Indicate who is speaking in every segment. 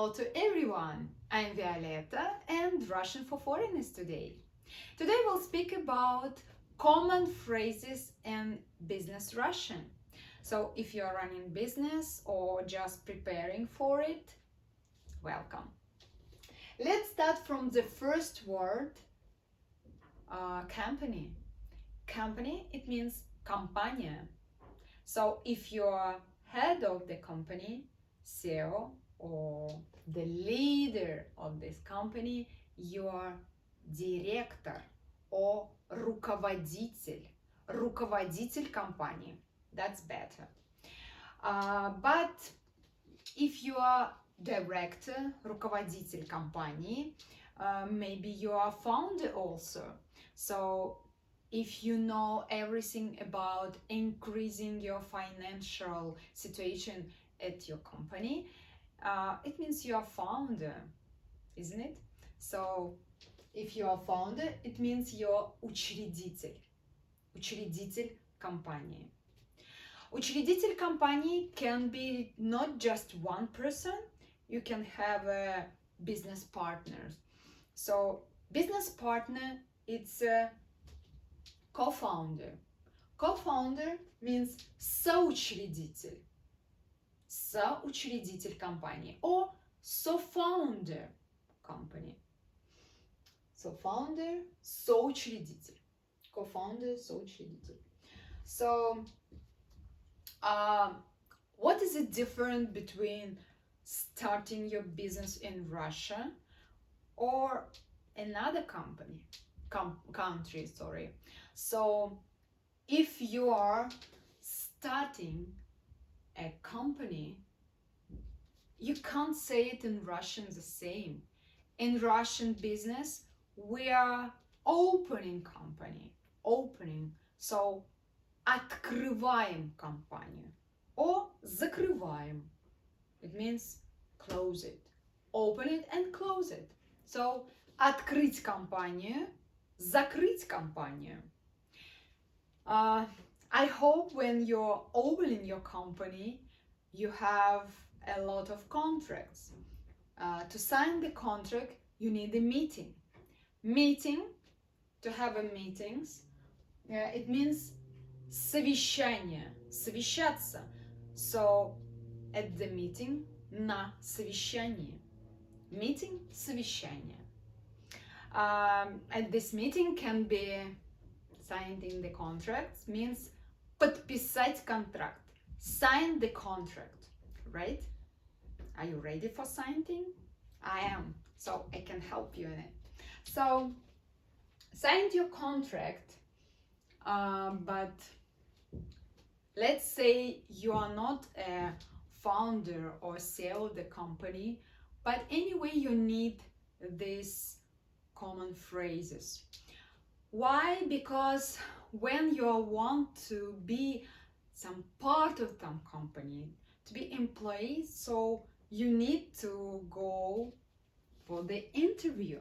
Speaker 1: Hello to everyone. I'm Violetta and Russian for Foreigners today. Today we'll speak about common phrases in business Russian. So if you're running business or just preparing for it, welcome. Let's start from the first word, company. Company, it means компания. So if you're head of the company, CEO, or the leader of this company, you are директор or руководитель. Руководитель компании. That's better. But if you are director, руководитель компании, maybe you are founder also. So if you know everything about increasing your financial situation at your company, it means you are founder, isn't it? So if you are founder, it means you're учредитель. Учредитель компании. Учредитель компании can be not just one person. You can have a business partner. So business partner, it's a co-founder. Co-founder means соучредитель. Соучредитель компании or so-founder company. So founder, соучредитель. Co-founder, соучредитель. So what is the difference between starting your business in Russia or another country? So if you are starting a company, you can't say it in Russian the same. In Russian business, we are opening company. Opening. So открываем компанию or закрываем. It means close it. Open it and close it. So открыть компанию, закрыть компанию. I hope when you're opening your company, you have a lot of contracts. To sign the contract, you need a meeting. Meeting, to have a meetings, it means совещание, совещаться. So, at the meeting, на совещании. Meeting, совещание. And this meeting can be signing the contract, means подписать контракт. Sign the contract, right? Are you ready for signing? I am, so I can help you in it. So, signed your contract, but let's say you are not a founder or CEO of the company, but anyway you need these common phrases. Why? Because when you want to be some part of some company, to be employee, so you need to go for the interview,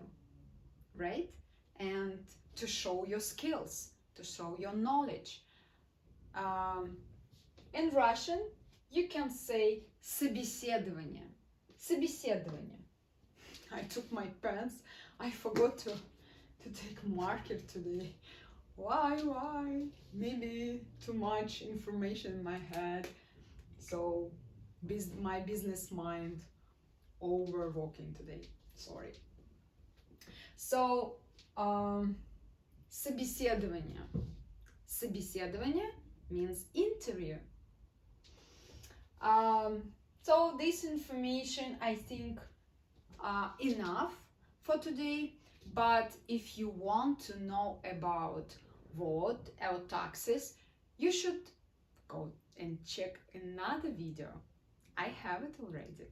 Speaker 1: right? And to show your skills, to show your knowledge. In Russian, you can say собеседование. Собеседование. I took my pens. I forgot to take marker today. Why? Maybe too much information in my head. So my business mind overworking today. Sorry. So собеседование. Собеседование means interview. So this information, I think, enough for today. But if you want to know about VAT or taxes, you should go and check another video. I have it already.